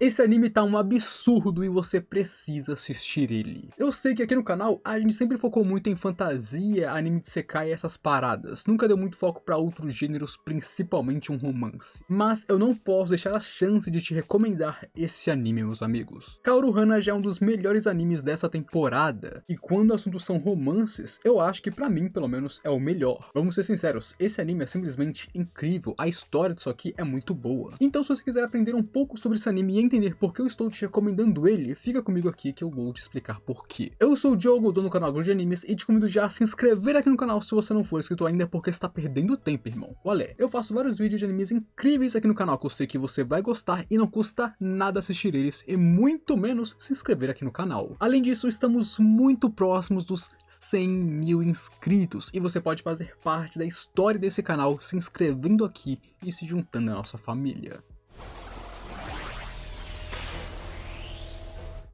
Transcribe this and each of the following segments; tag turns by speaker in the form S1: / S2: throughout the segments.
S1: Esse anime tá um absurdo e você precisa assistir ele. Eu sei que aqui no canal a gente sempre focou muito em fantasia, anime de Sekai e essas paradas. Nunca deu muito foco pra outros gêneros, principalmente um romance. Mas eu não posso deixar a chance de te recomendar esse anime, meus amigos. Kaoru Hana já é um dos melhores animes dessa temporada. E quando o assunto são romances, eu acho que pra mim, pelo menos, é o melhor. Vamos ser sinceros, esse anime é simplesmente incrível. A história disso aqui é muito boa. Então se você quiser aprender um pouco sobre esse anime e entender por que eu estou te recomendando ele, fica comigo aqui que eu vou te explicar por quê. Eu sou o Diogo, dono do canal Grande Animes, e te convido já a se inscrever aqui no canal se você não for inscrito ainda, porque você está perdendo tempo, irmão. Olha, eu faço vários vídeos de animes incríveis aqui no canal que eu sei que você vai gostar e não custa nada assistir eles e muito menos se inscrever aqui no canal. Além disso, estamos muito próximos dos 100 mil inscritos e você pode fazer parte da história desse canal se inscrevendo aqui e se juntando à nossa família.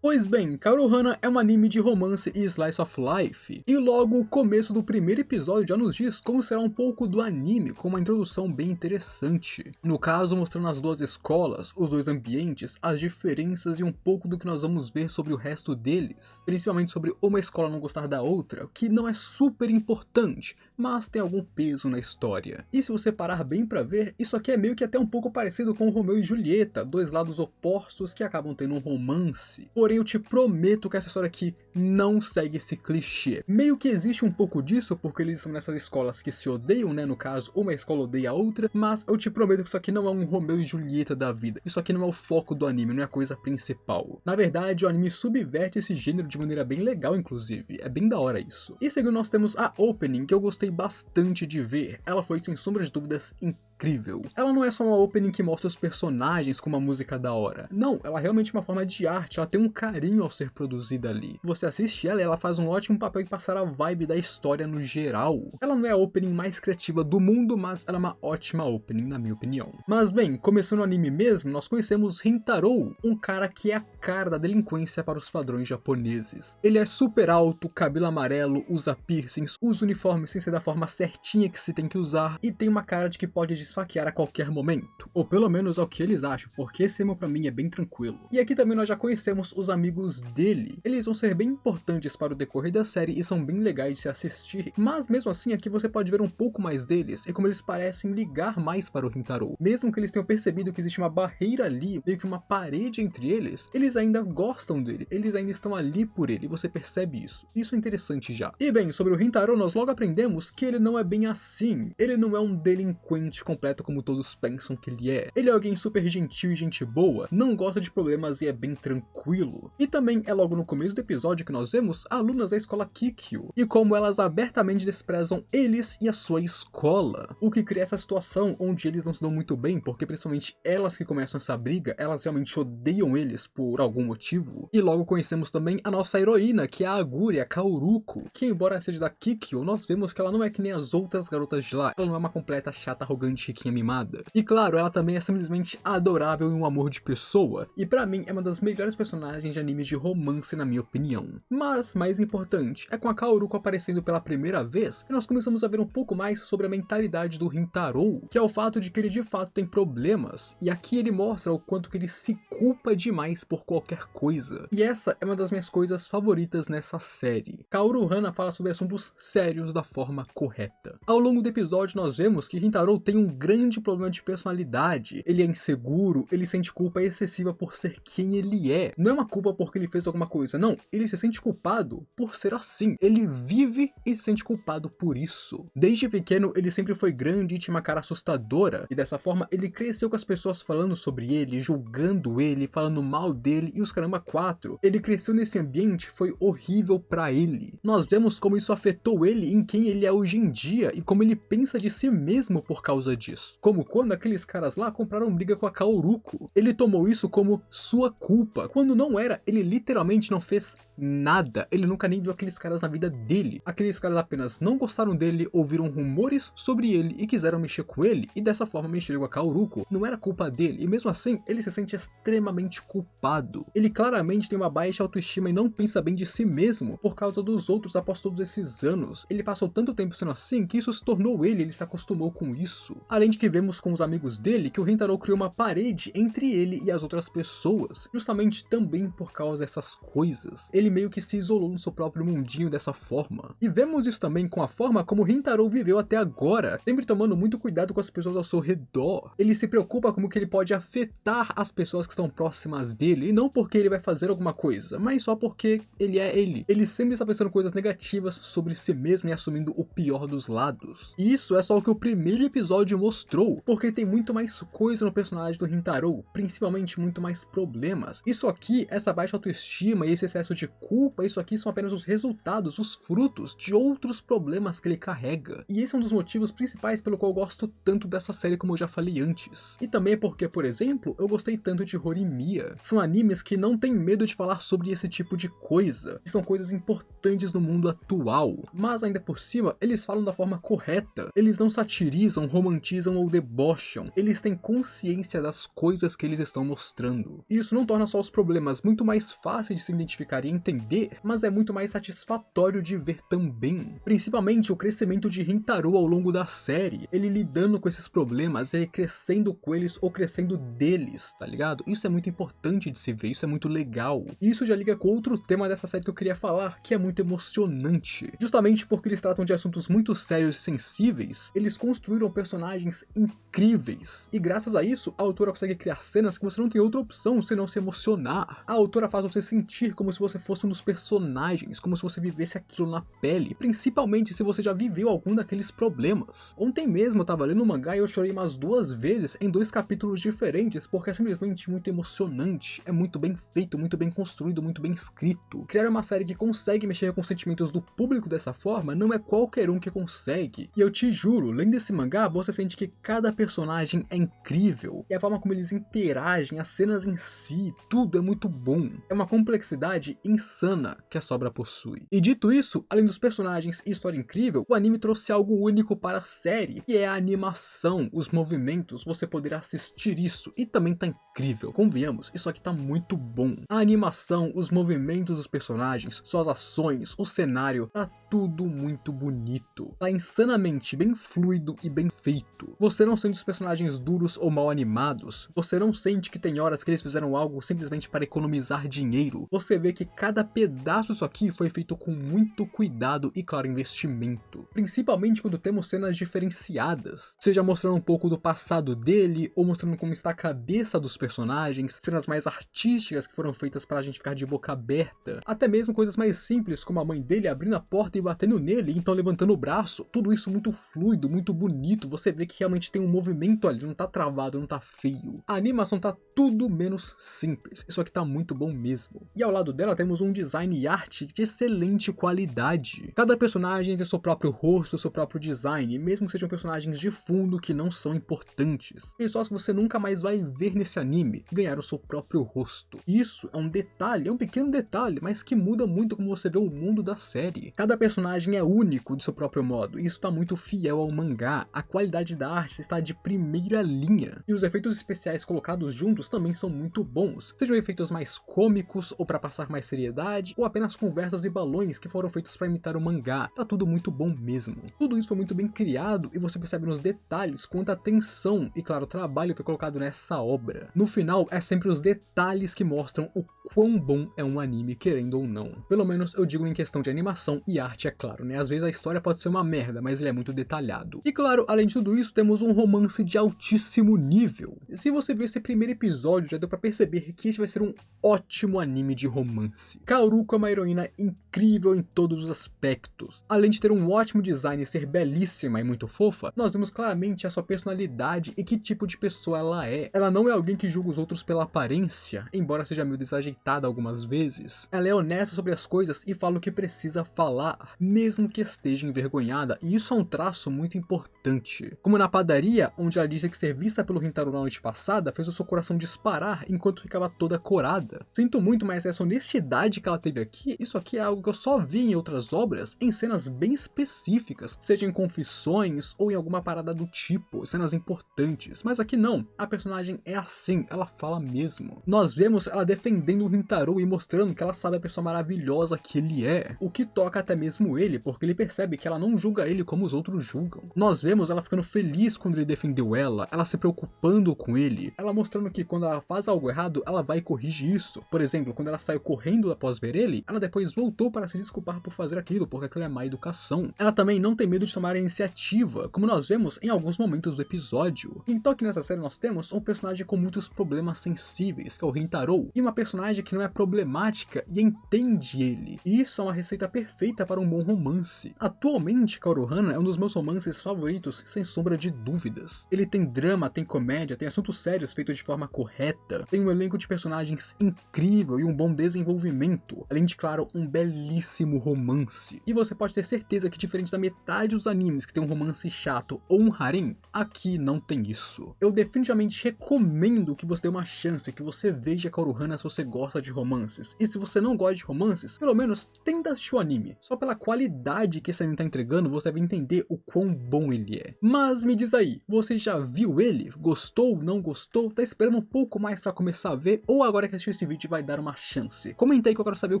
S1: Pois bem, Kaoru Hana é um anime de romance e slice of life, e logo o começo do primeiro episódio já nos diz como será um pouco do anime, com uma introdução bem interessante. No caso, mostrando as duas escolas, os dois ambientes, as diferenças e um pouco do que nós vamos ver sobre o resto deles, principalmente sobre uma escola não gostar da outra, que não é super importante, mas tem algum peso na história. E se você parar bem pra ver, isso aqui é meio que até um pouco parecido com Romeu e Julieta, dois lados opostos que acabam tendo um romance. Porém, eu te prometo que essa história aqui não segue esse clichê. Meio que existe um pouco disso, porque eles estão nessas escolas que se odeiam, né? No caso, uma escola odeia a outra, mas eu te prometo que isso aqui não é um Romeu e Julieta da vida. Isso aqui não é o foco do anime, não é a coisa principal. Na verdade, o anime subverte esse gênero de maneira bem legal, inclusive. É bem da hora isso. E segundo, nós temos a opening, que eu gostei bastante de ver. Ela foi, sem sombra de dúvidas, incrível. Ela não é só uma opening que mostra os personagens com uma música da hora. Não, ela é realmente uma forma de arte, ela tem um carinho ao ser produzida ali. Você assiste ela e ela faz um ótimo papel em passar a vibe da história no geral. Ela não é a opening mais criativa do mundo, mas ela é uma ótima opening, na minha opinião. Mas bem, começando o anime mesmo, nós conhecemos Rintaro, um cara que é a cara da delinquência para os padrões japoneses. Ele é super alto, cabelo amarelo, usa piercings, usa uniformes sem ser da forma certinha que se tem que usar e tem uma cara de que pode esfaquear a qualquer momento. Ou pelo menos é o que eles acham, porque esse emo pra mim é bem tranquilo. E aqui também nós já conhecemos os amigos dele. Eles vão ser bem importantes para o decorrer da série e são bem legais de se assistir, mas mesmo assim aqui você pode ver um pouco mais deles e como eles parecem ligar mais para o Rintaro. Mesmo que eles tenham percebido que existe uma barreira ali, meio que uma parede entre eles ainda gostam dele, eles ainda estão ali por ele, e você percebe isso. Isso é interessante já. E bem, sobre o Rintaro nós logo aprendemos que ele não é bem assim. Ele não é um delinquente completo como todos pensam que ele é. Ele é alguém super gentil e gente boa, não gosta de problemas e é bem tranquilo. E também é logo no começo do episódio que nós vemos alunas da escola Kikyo, e como elas abertamente desprezam eles e a sua escola. O que cria essa situação onde eles não se dão muito bem, porque principalmente elas que começam essa briga, elas realmente odeiam eles por algum motivo. E logo conhecemos também a nossa heroína, que é a Aguri, a Kaoruko, que embora seja da Kikyo, nós vemos que ela não é que nem as outras garotas de lá, ela não é uma completa chata, arrogante, riquinha mimada. E claro, ela também é simplesmente adorável e um amor de pessoa, e pra mim é uma das melhores personagens de animes de romance na minha opinião. Mas, mais importante, é com a Kaoruko aparecendo pela primeira vez que nós começamos a ver um pouco mais sobre a mentalidade do Rintaro, que é o fato de que ele de fato tem problemas, e aqui ele mostra o quanto que ele se culpa demais por qualquer coisa. E essa é uma das minhas coisas favoritas nessa série. Kaoru Hana fala sobre assuntos sérios da forma correta. Ao longo do episódio nós vemos que Rintaro tem um grande problema de personalidade. Ele é inseguro, ele sente culpa excessiva por ser quem ele é. Não é uma culpa porque ele fez alguma coisa, não. Ele se sente culpado por ser assim. Ele vive e se sente culpado por isso. Desde pequeno ele sempre foi grande e tinha uma cara assustadora. E dessa forma ele cresceu com as pessoas falando sobre ele, julgando ele, falando mal dele e os caramba quatro. Ele cresceu nesse ambiente, foi horrível pra ele. Nós vemos como isso afetou ele em quem ele é hoje em dia e como ele pensa de si mesmo por causa disso. Como quando aqueles caras lá compraram briga com a Kaoruko. Ele tomou isso como sua culpa, quando não era, ele literalmente não fez nada. Ele nunca nem viu aqueles caras na vida dele. Aqueles caras apenas não gostaram dele, ouviram rumores sobre ele e quiseram mexer com ele, e dessa forma mexeram com a Kaoruko. Não era culpa dele, e mesmo assim, ele se sente extremamente culpado. Ele claramente tem uma baixa autoestima e não pensa bem de si mesmo por causa dos outros após todos esses anos. Ele passou tanto tempo sendo assim que isso se tornou ele se acostumou com isso. Além de que vemos com os amigos dele que o Rintaro criou uma parede entre ele e as outras pessoas, justamente também por causa dessas coisas. Ele meio que se isolou no seu próprio mundinho dessa forma. E vemos isso também com a forma como o Rintaro viveu até agora, sempre tomando muito cuidado com as pessoas ao seu redor. Ele se preocupa como que ele pode afetar as pessoas que estão próximas dele, e não porque ele vai fazer alguma coisa, mas só porque ele é ele. Ele sempre está pensando coisas negativas sobre si mesmo e assumindo o pior dos lados. E isso é só o que o primeiro episódio mostrou, porque tem muito mais coisa no personagem do Rintaro, principalmente muito mais problemas. Isso aqui, essa baixa autoestima e esse excesso de culpa, isso aqui são apenas os resultados, os frutos de outros problemas que ele carrega. E esse é um dos motivos principais pelo qual eu gosto tanto dessa série, como eu já falei antes. E também é porque, por exemplo, eu gostei tanto de Horimiya. São animes que não têm medo de falar sobre esse tipo de coisa, que são coisas importantes no mundo atual, mas ainda por cima, eles falam da forma correta. Eles não satirizam, romantizam ou debocham. Eles têm consciência das coisas que eles estão mostrando. E isso não torna só os problemas muito mais fáceis de se identificar e entender, mas é muito mais satisfatório de ver também. Principalmente o crescimento de Rintaro ao longo da série. Ele lidando com esses problemas, ele crescendo com eles ou crescendo deles, tá ligado? Isso é muito importante de se ver, isso é muito legal. E isso já liga com outro tema dessa série que eu queria falar, que é muito emocionante. Justamente porque eles tratam de assuntos muito sérios e sensíveis, eles construíram personagens incríveis. E graças a isso, a autora consegue criar cenas que você não tem outra opção senão se emocionar. A autora faz você sentir como se você fosse um dos personagens, como se você vivesse aquilo na pele, principalmente se você já viveu algum daqueles problemas. Ontem mesmo eu tava lendo um mangá e eu chorei umas 2 vezes em 2 capítulos diferentes, porque é simplesmente muito emocionante, é muito bem feito, muito bem construído, muito bem escrito. Criar uma série que consegue mexer com os sentimentos do público dessa forma não é qualquer um que consegue. E eu te juro, lendo esse mangá, você sente que cada personagem é incrível, e a forma como eles interagem, as cenas em si, tudo é muito bom. É uma complexidade insana que a obra possui. E dito isso, além dos personagens e história incrível, o anime trouxe algo único para a série, que é a animação, os movimentos, você poder assistir isso, e também tá incrível. Convenhamos, isso aqui tá muito bom. A animação, os movimentos dos personagens, suas ações, o cenário, tá tudo muito bonito. Tá insanamente bem fluido e bem feito. Você não sente os personagens duros ou mal animados. Você não sente que tem horas que eles fizeram algo simplesmente para economizar dinheiro. Você vê que cada pedaço disso aqui foi feito com muito cuidado e, claro, investimento. Principalmente quando temos cenas diferenciadas, seja mostrando um pouco do passado dele, ou mostrando como está a cabeça dos personagens, cenas mais artísticas que foram feitas para a gente ficar de boca aberta, até mesmo coisas mais simples como a mãe dele abrindo a porta e batendo nele, então levantando o braço, tudo isso muito fluido, muito bonito, você vê que realmente tem um movimento ali, não tá travado, não tá feio. A animação tá tudo menos simples, isso aqui tá muito bom mesmo. E ao lado dela temos um design e arte de excelente qualidade. Cada personagem tem seu próprio rosto, seu próprio design, mesmo que sejam personagens de fundo que não são importantes. Pessoas que você nunca mais vai ver nesse anime ganharam seu próprio rosto. Isso é um detalhe, é um pequeno detalhe, mas que muda muito como você vê o mundo da série. Cada personagem é único de seu próprio modo, e isso tá muito fiel ao mangá. A qualidade da arte está de primeira linha, e os efeitos especiais colocados juntos também são muito bons, sejam efeitos mais cômicos ou para passar mais seriedade, ou apenas conversas e balões que foram feitos para imitar o mangá. Tá tudo muito bom mesmo. Tudo isso foi muito bem criado e você percebe nos detalhes quanta atenção e, claro, trabalho foi colocado nessa obra. No final, é sempre os detalhes que mostram o quão bom é um anime, querendo ou não. Pelo menos eu digo em questão de animação e arte, é claro, né? Às vezes a história pode ser uma merda, mas ele é muito detalhado. E claro, além de tudo isso, temos um romance de altíssimo nível. E se você ver esse primeiro episódio, já deu pra perceber que esse vai ser um ótimo anime de romance. Kaoruko é uma heroína incrível em todos os aspectos. Além de ter um ótimo design e ser belíssima e muito fofa, nós vemos claramente a sua personalidade e que tipo de pessoa ela é. Ela não é alguém que julga os outros pela aparência, embora seja meio desajeitada irritada algumas vezes, ela é honesta sobre as coisas e fala o que precisa falar, mesmo que esteja envergonhada, e isso é um traço muito importante. Como na padaria, onde ela disse que ser vista pelo Rintaro na noite passada fez o seu coração disparar enquanto ficava toda corada. Sinto muito, mas essa honestidade que ela teve aqui, isso aqui é algo que eu só vi em outras obras, em cenas bem específicas, seja em confissões ou em alguma parada do tipo, cenas importantes, mas aqui não, a personagem é assim, ela fala mesmo. Nós vemos ela defendendo o Rintaro e mostrando que ela sabe a pessoa maravilhosa que ele é, o que toca até mesmo ele, porque ele percebe que ela não julga ele como os outros julgam. Nós vemos ela ficando feliz quando ele defendeu ela se preocupando com ele, ela mostrando que quando ela faz algo errado, ela vai corrigir isso. Por exemplo, quando ela saiu correndo após ver ele, ela depois voltou para se desculpar por fazer aquilo, porque aquilo é má educação. Ela também não tem medo de tomar a iniciativa, como nós vemos em alguns momentos do episódio. Então aqui nessa série nós temos um personagem com muitos problemas sensíveis, que é o Rintaro, e uma personagem que não é problemática e entende ele. E isso é uma receita perfeita para um bom romance. Atualmente, Kaoru Hana é um dos meus romances favoritos, sem sombra de dúvidas. Ele tem drama, tem comédia, tem assuntos sérios feitos de forma correta, tem um elenco de personagens incrível e um bom desenvolvimento, além de, claro, um belíssimo romance. E você pode ter certeza que, diferente da metade dos animes que tem um romance chato ou um harem, aqui não tem isso. Eu definitivamente recomendo que você dê uma chance, que você veja Kaoru Hana se você gosta de romances. E se você não gosta de romances, pelo menos tenta assistir o anime. Só pela qualidade que esse anime tá entregando, você vai entender o quão bom ele é. Mas me diz aí, você já viu ele? Gostou? Não gostou? Tá esperando um pouco mais pra começar a ver? Ou agora que assistiu esse vídeo vai dar uma chance? Comenta aí que eu quero saber o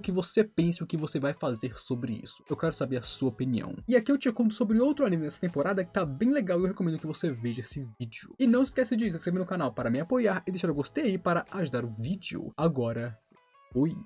S1: que você pensa e o que você vai fazer sobre isso. Eu quero saber a sua opinião. E aqui eu te conto sobre outro anime dessa temporada que tá bem legal e eu recomendo que você veja esse vídeo. E não esquece de se inscrever no canal para me apoiar e deixar o gostei aí para ajudar o vídeo. Agora, fui!